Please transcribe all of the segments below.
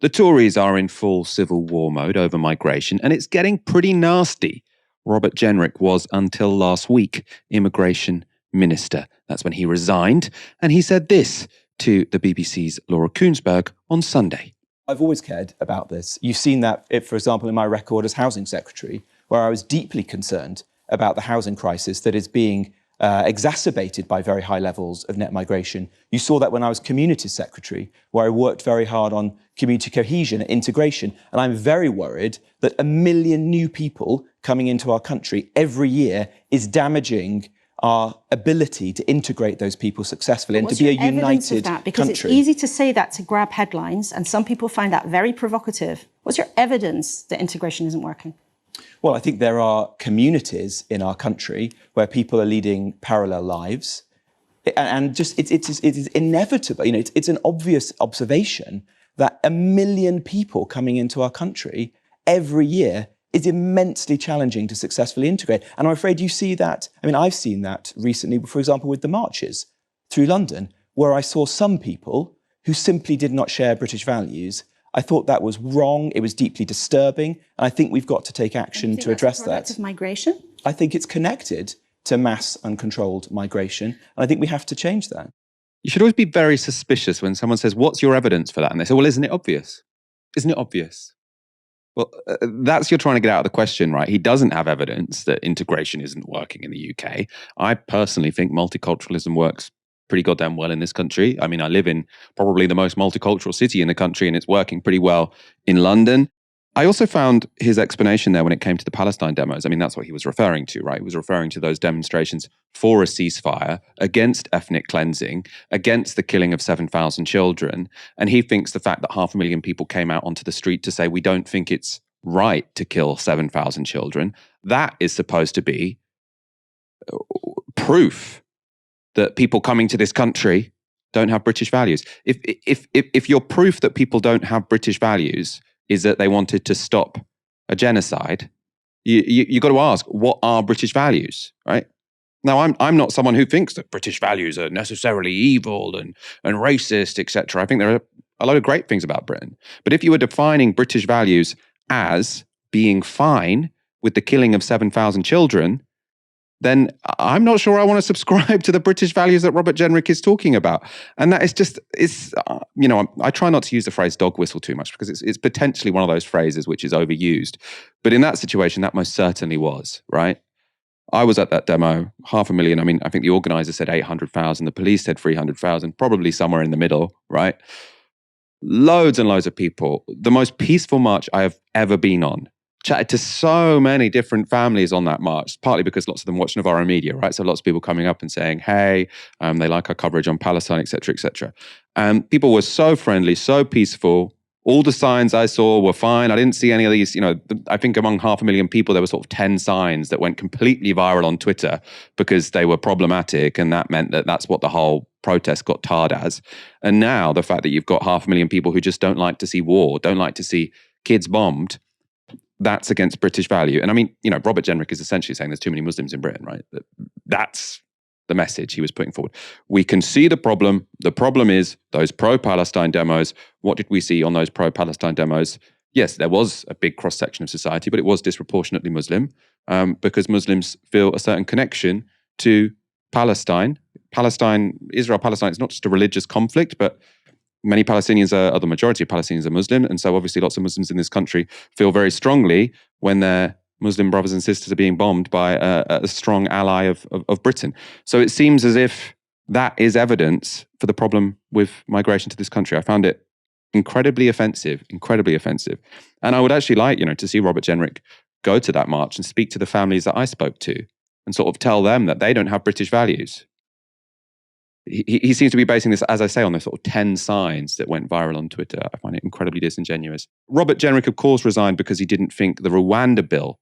The Tories are in full civil war mode over migration, and it's getting pretty nasty. Robert Jenrick was, until last week, immigration minister. That's when he resigned, and he said this to the BBC's Laura Kuenssberg on Sunday. I've always cared about this. You've seen that, for example, in my record as housing secretary, where I was deeply concerned about the housing crisis that is being exacerbated by very high levels of net migration. You saw that when I was community secretary, where I worked very hard on community cohesion and integration. And I'm very worried that 1 million new people coming into our country every year is damaging our ability to integrate those people successfully and to be a united country. Because it's easy to say that to grab headlines, and some people find that very provocative. What's your evidence that integration isn't working? Well, I think there are communities in our country where people are leading parallel lives, and just it is inevitable. You know, it's an obvious observation that 1 million people coming into our country every year is immensely challenging to successfully integrate. And I'm afraid you see that. I mean, I've seen that recently, for example, with the marches through London, where I saw some people who simply did not share British values. I thought that was wrong. It was deeply disturbing. And I think we've got to take action to address that. Of migration? I think it's connected to mass uncontrolled migration. And I think we have to change that. You should always be very suspicious when someone says, what's your evidence for that? And they say, well, isn't it obvious? Isn't it obvious? Well, that's you're trying to get out of the question, right? He doesn't have evidence that integration isn't working in the UK. I personally think multiculturalism works pretty goddamn well in this country. I mean, I live in probably the most multicultural city in the country, and it's working pretty well in London. I also found his explanation there when it came to the Palestine demos. I mean, that's what he was referring to, right? He was referring to those demonstrations for a ceasefire, against ethnic cleansing, against the killing of 7,000 children. And he thinks the fact that 500,000 people came out onto the street to say, we don't think it's right to kill 7,000 children, that is supposed to be proof that people coming to this country don't have British values. If your proof that people don't have British values is that they wanted to stop a genocide, you got to ask, what are British values, right? Now, I'm not someone who thinks that British values are necessarily evil and racist, etc. I think there are a lot of great things about Britain. But if you were defining British values as being fine with the killing of 7,000 children, then I'm not sure I want to subscribe to the British values that Robert Jenrick is talking about. And that is just, I try not to use the phrase dog whistle too much because it's potentially one of those phrases which is overused. But in that situation, that most certainly was, right? I was at that demo, 500,000. I mean, I think the organizer said 800,000. The police said 300,000, probably somewhere in the middle, right? Loads and loads of people. The most peaceful march I have ever been on. Chatted to so many different families on that march, partly because lots of them watch Novara media, right? So lots of people coming up and saying, hey, they like our coverage on Palestine, et cetera, et cetera. And people were so friendly, so peaceful. All the signs I saw were fine. I didn't see any of these, I think among 500,000 people, there were sort of 10 signs that went completely viral on Twitter because they were problematic. And that meant that that's what the whole protest got tarred as. And now the fact that you've got 500,000 people who just don't like to see war, don't like to see kids bombed, that's against British value. And I mean, Robert Jenrick is essentially saying there's too many Muslims in Britain, right? That's the message he was putting forward. We can see the problem. The problem is those pro-Palestine demos. What did we see on those pro-Palestine demos? Yes, there was a big cross-section of society, but it was disproportionately Muslim because Muslims feel a certain connection to Palestine. Israel-Palestine is not just a religious conflict, but many Palestinians are the majority of Palestinians are Muslim. And so obviously lots of Muslims in this country feel very strongly when their Muslim brothers and sisters are being bombed by a strong ally of Britain. So it seems as if that is evidence for the problem with migration to this country. I found it incredibly offensive. And I would actually like, to see Robert Jenrick go to that march and speak to the families that I spoke to and sort of tell them that they don't have British values. He seems to be basing this, as I say, on the sort of 10 signs that went viral on Twitter. I find it incredibly disingenuous. Robert Jenrick, of course, resigned because he didn't think the Rwanda bill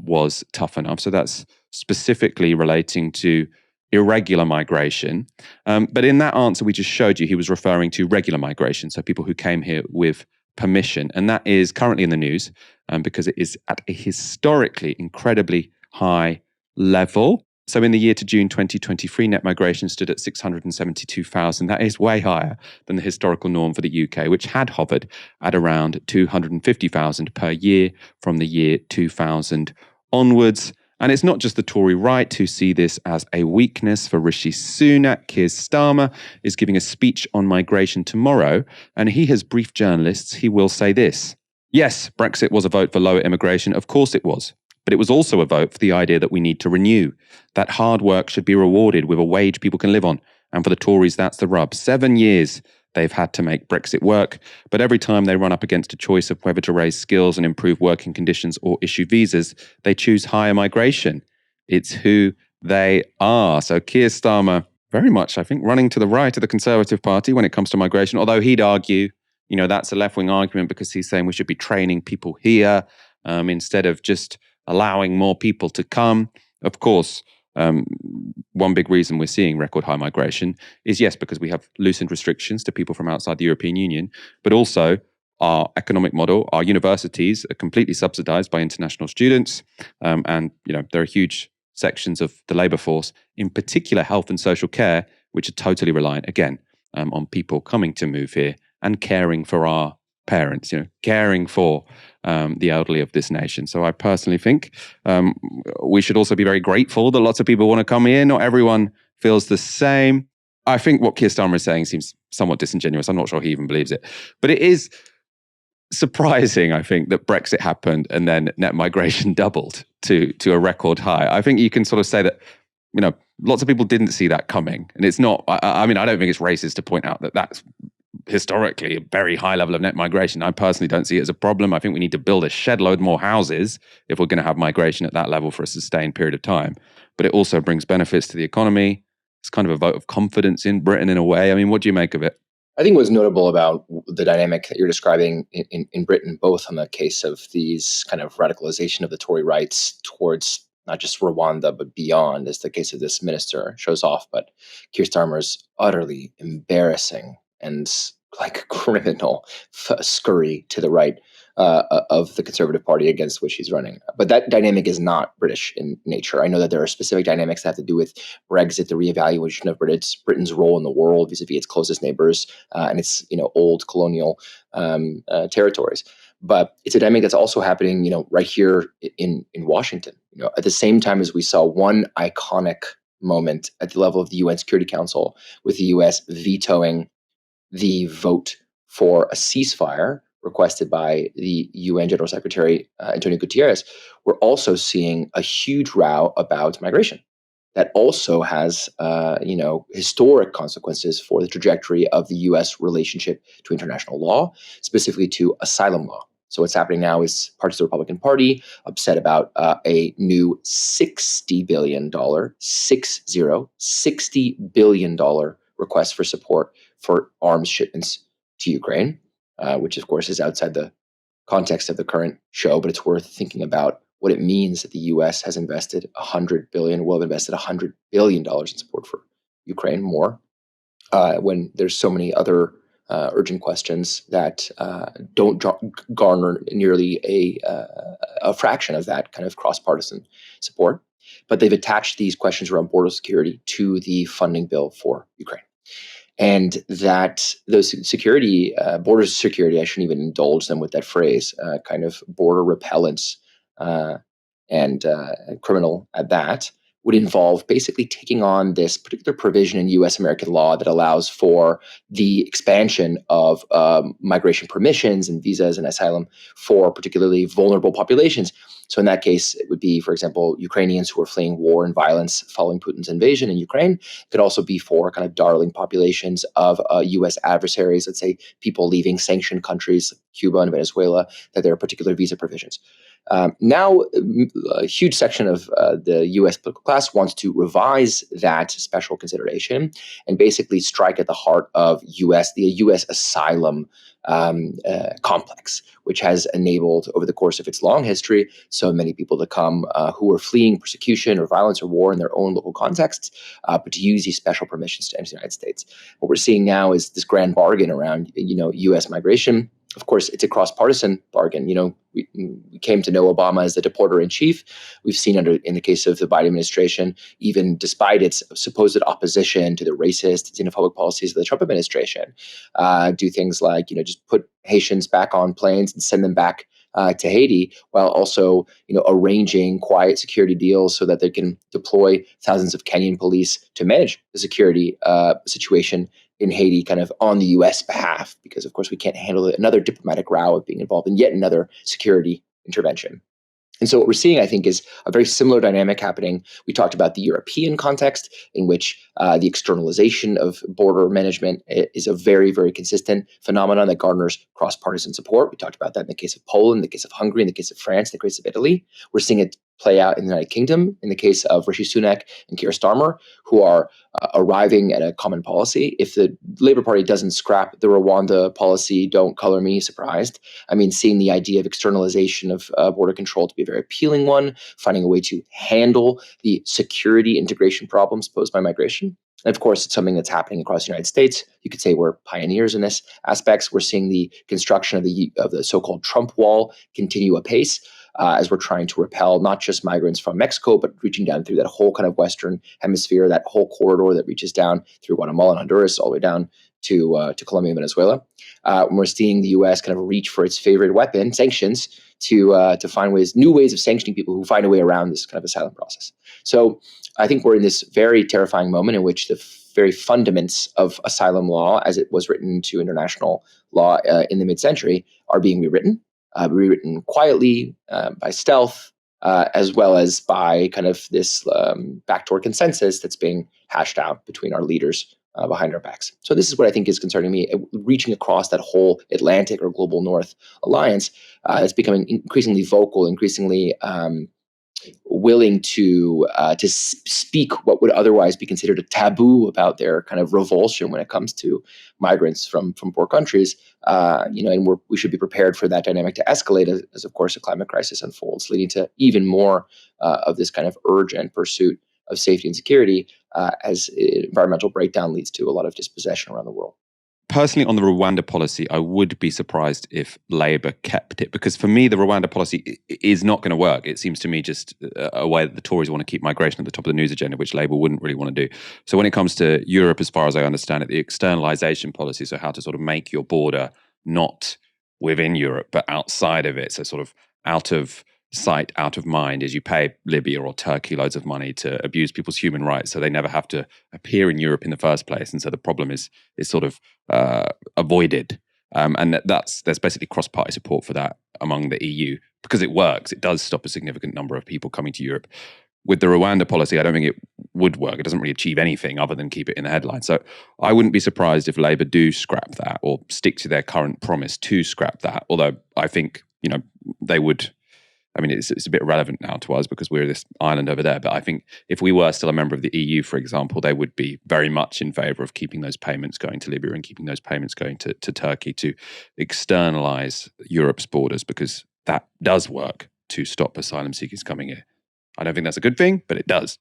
was tough enough. So that's specifically relating to irregular migration. But in that answer we just showed you, he was referring to regular migration, so people who came here with permission. And that is currently in the news because it is at a historically incredibly high level. So in the year to June 2023, net migration stood at 672,000. That is way higher than the historical norm for the UK, which had hovered at around 250,000 per year from the year 2000 onwards. And it's not just the Tory right who see this as a weakness. For Rishi Sunak, Keir Starmer is giving a speech on migration tomorrow, and he has briefed journalists. He will say this: yes, Brexit was a vote for lower immigration. Of course it was. But it was also a vote for the idea that we need to renew, that hard work should be rewarded with a wage people can live on. And for the Tories, that's the rub. 7 years they've had to make Brexit work, but every time they run up against a choice of whether to raise skills and improve working conditions or issue visas, they choose higher migration. It's who they are. So Keir Starmer, very much, I think, running to the right of the Conservative Party when it comes to migration, although he'd argue, that's a left-wing argument because he's saying we should be training people here instead of just allowing more people to come. Of course, one big reason we're seeing record high migration is, yes, because we have loosened restrictions to people from outside the European Union, but also our economic model, our universities are completely subsidized by international students. And, there are huge sections of the labor force, in particular health and social care, which are totally reliant, again, on people coming to move here and caring for our parents, caring for the elderly of this nation. So I personally think we should also be very grateful that lots of people want to come here. Not everyone feels the same. I think what Keir Starmer is saying seems somewhat disingenuous. I'm not sure he even believes it. But it is surprising, I think, that Brexit happened and then net migration doubled to a record high. I think you can sort of say that, lots of people didn't see that coming. And it's not, I don't think it's racist to point out that that's historically a very high level of net migration. I personally don't see it as a problem. I think we need to build a shed load more houses if we're going to have migration at that level for a sustained period of time. But it also brings benefits to the economy. It's kind of a vote of confidence in Britain in a way. I mean, what do you make of it? I think what's notable about the dynamic that you're describing in Britain, both on the case of these kind of radicalization of the Tory rights towards not just Rwanda, but beyond, as the case of this minister shows off. But Keir Starmer's utterly embarrassing and criminal scurry to the right of the Conservative Party against which he's running. But that dynamic is not British in nature. I know that there are specific dynamics that have to do with Brexit, the reevaluation of Britain's role in the world vis-a-vis its closest neighbors and its old colonial territories. But it's a dynamic that's also happening, right here in Washington. At the same time as we saw one iconic moment at the level of the UN Security Council with the U.S. vetoing the vote for a ceasefire requested by the UN General Secretary Antonio Guterres, we're also seeing a huge row about migration. That also has, historic consequences for the trajectory of the U.S. relationship to international law, specifically to asylum law. So what's happening now is parts of the Republican Party upset about a new $60 billion request for support for arms shipments to Ukraine, which of course is outside the context of the current show, but it's worth thinking about what it means that the U.S. has invested $100 billion, will have invested $100 billion in support for Ukraine more, when there's so many other urgent questions that don't garner nearly a fraction of that kind of cross-partisan support. But they've attached these questions around border security to the funding bill for Ukraine. And that those border security, I shouldn't even indulge them with that phrase, kind of border repellence and criminal at that, would involve basically taking on this particular provision in U.S. American law that allows for the expansion of migration permissions and visas and asylum for particularly vulnerable populations. So in that case, it would be, for example, Ukrainians who are fleeing war and violence following Putin's invasion in Ukraine. It could also be for kind of darling populations of U.S. adversaries, let's say people leaving sanctioned countries, Cuba and Venezuela, that there are particular visa provisions. Now, a huge section of the U.S. political class wants to revise that special consideration and basically strike at the heart of the U.S. asylum complex, which has enabled over the course of its long history so many people to come who are fleeing persecution or violence or war in their own local contexts, but to use these special permissions to enter the United States. What we're seeing now is this grand bargain around U.S. migration Of course, it's a cross-partisan bargain. We came to know Obama as the deporter-in-chief. We've seen in the case of the Biden administration, even despite its supposed opposition to the racist xenophobic policies of the Trump administration, do things like just put Haitians back on planes and send them back to Haiti, while also arranging quiet security deals so that they can deploy thousands of Kenyan police to manage the security situation in Haiti, kind of on the U.S. behalf, because of course we can't handle another diplomatic row of being involved in yet another security intervention. And so what we're seeing, I think, is a very similar dynamic happening. We talked about the European context, in which the externalization of border management is a very, very consistent phenomenon that garners cross-partisan support. We talked about that in the case of Poland, in the case of Hungary, in the case of France, in the case of Italy. We're seeing it play out in the United Kingdom in the case of Rishi Sunak and Keir Starmer, who are arriving at a common policy. If the Labour Party doesn't scrap the Rwanda policy, don't color me surprised. I mean, seeing the idea of externalization of border control to be a very appealing one, finding a way to handle the security integration problems posed by migration. And of course, it's something that's happening across the United States. You could say we're pioneers in this aspects. We're seeing the construction of the so-called Trump wall continue apace as we're trying to repel not just migrants from Mexico, but reaching down through that whole kind of Western hemisphere, that whole corridor that reaches down through Guatemala and Honduras all the way down to Colombia and Venezuela. And we're seeing the U.S. kind of reach for its favorite weapon, sanctions, to find new ways of sanctioning people who find a way around this kind of asylum process. So I think we're in this very terrifying moment in which the very fundaments of asylum law, as it was written into international law in the mid-century, are being rewritten quietly, by stealth, as well as by kind of this backdoor consensus that's being hashed out between our leaders behind our backs. So this is what I think is concerning me, reaching across that whole Atlantic or global North alliance. It's becoming increasingly vocal, increasingly willing to speak what would otherwise be considered a taboo about their kind of revulsion when it comes to migrants from poor countries. And we should be prepared for that dynamic to escalate as of course, a climate crisis unfolds, leading to even more of this kind of urge and pursuit of safety and security as environmental breakdown leads to a lot of dispossession around the world. Personally, on the Rwanda policy, I would be surprised if Labour kept it, because for me, the Rwanda policy is not going to work. It seems to me just a way that the Tories want to keep migration at the top of the news agenda, which Labour wouldn't really want to do. So when it comes to Europe, as far as I understand it, the externalisation policy, so how to sort of make your border not within Europe, but outside of it, so sort of out of sight, out of mind, is you pay Libya or Turkey loads of money to abuse people's human rights, so they never have to appear in Europe in the first place, and so the problem is sort of avoided. And there's basically cross-party support for that among the EU because it works. It does stop a significant number of people coming to Europe. With the Rwanda policy, I don't think it would work. It doesn't really achieve anything other than keep it in the headlines. So I wouldn't be surprised if Labour do scrap that or stick to their current promise to scrap that. Although I think they would. I mean, it's a bit irrelevant now to us because we're this island over there. But I think if we were still a member of the EU, for example, they would be very much in favour of keeping those payments going to Libya and keeping those payments going to Turkey to externalise Europe's borders, because that does work to stop asylum seekers coming here. I don't think that's a good thing, but it does.